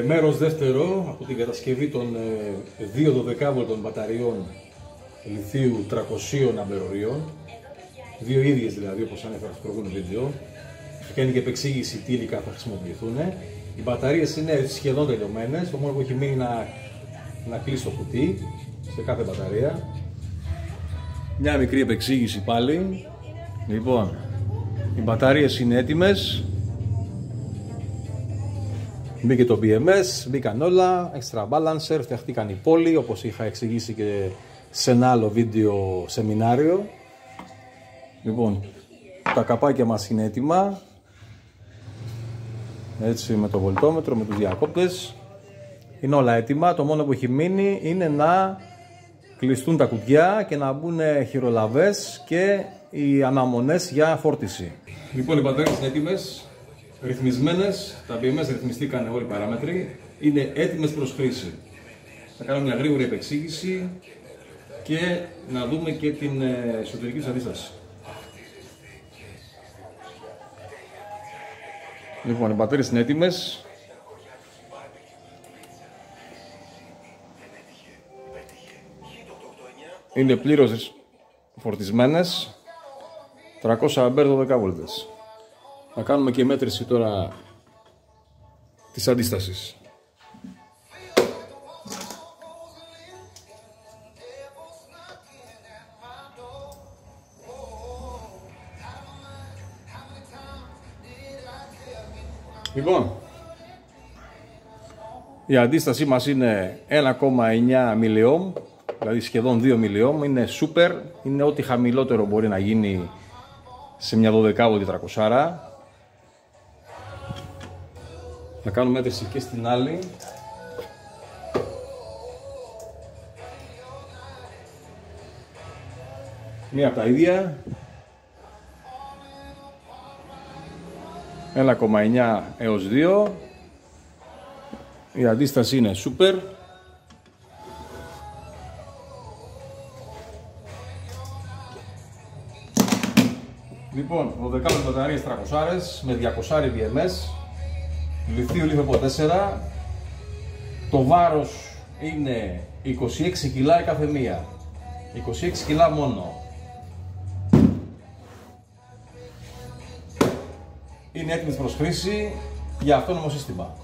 Μέρος δεύτερο από την κατασκευή των 2 12V μπαταριών λιθίου 300 αμπερορίων, δύο ίδιες δηλαδή, όπως ανέφερα στο προηγούμενο βίντεο. Κάνει και επεξήγηση τι υλικά θα χρησιμοποιηθούν. Οι μπαταρίες είναι σχεδόν τελειωμένες, το μόνο που έχει μείνει να κλείσει το κουτί σε κάθε μπαταρία. Μια μικρή επεξήγηση πάλι. Λοιπόν, οι μπαταρίες είναι έτοιμες. Μπήκε το BMS, μπήκαν όλα, extra balancer, φτιαχτήκαν οι πόλοι όπως είχα εξηγήσει και σε ένα άλλο βίντεο σεμινάριο. Λοιπόν, τα καπάκια μας είναι έτοιμα, έτσι με το βολτόμετρο, με τους διακόπτες, είναι όλα έτοιμα. Το μόνο που έχει μείνει είναι να κλειστούν τα κουτιά και να μπουν χειρολαβές και οι αναμονές για φόρτιση. Λοιπόν, οι μπαταρίες είναι έτοιμες, ρυθμισμένες, τα BMS ρυθμιστήκαν όλοι οι παράμετροι, είναι έτοιμες προς χρήση. Θα κάνω μια γρήγορη επεξήγηση και να δούμε και την εσωτερική τους αντίσταση. Λοιπόν, οι μπαταρίες είναι έτοιμες. Είναι πλήρως φορτισμένες, 300 αμπέρ 12V. Θα κάνουμε και μέτρηση τώρα της αντίστασης. Λοιπόν, η αντίστασή μας είναι 1,9 μιλιόμ, δηλαδή σχεδόν 2 μιλιόμ, είναι super, είναι ό,τι χαμηλότερο μπορεί να γίνει σε μια 12V 300. Θα κάνουμε μέτρηση και στην άλλη. Μία από τα ίδια. 1,9 έως 2. Η αντίσταση είναι super. Λοιπόν, 12V μπαταρίες 300 με 200 BMS. Λιθίου λίθο από 4. Το βάρος είναι 26 κιλά η κάθε μία. 26 κιλά μόνο. Είναι έτοιμη προς χρήση για αυτόνομο σύστημα.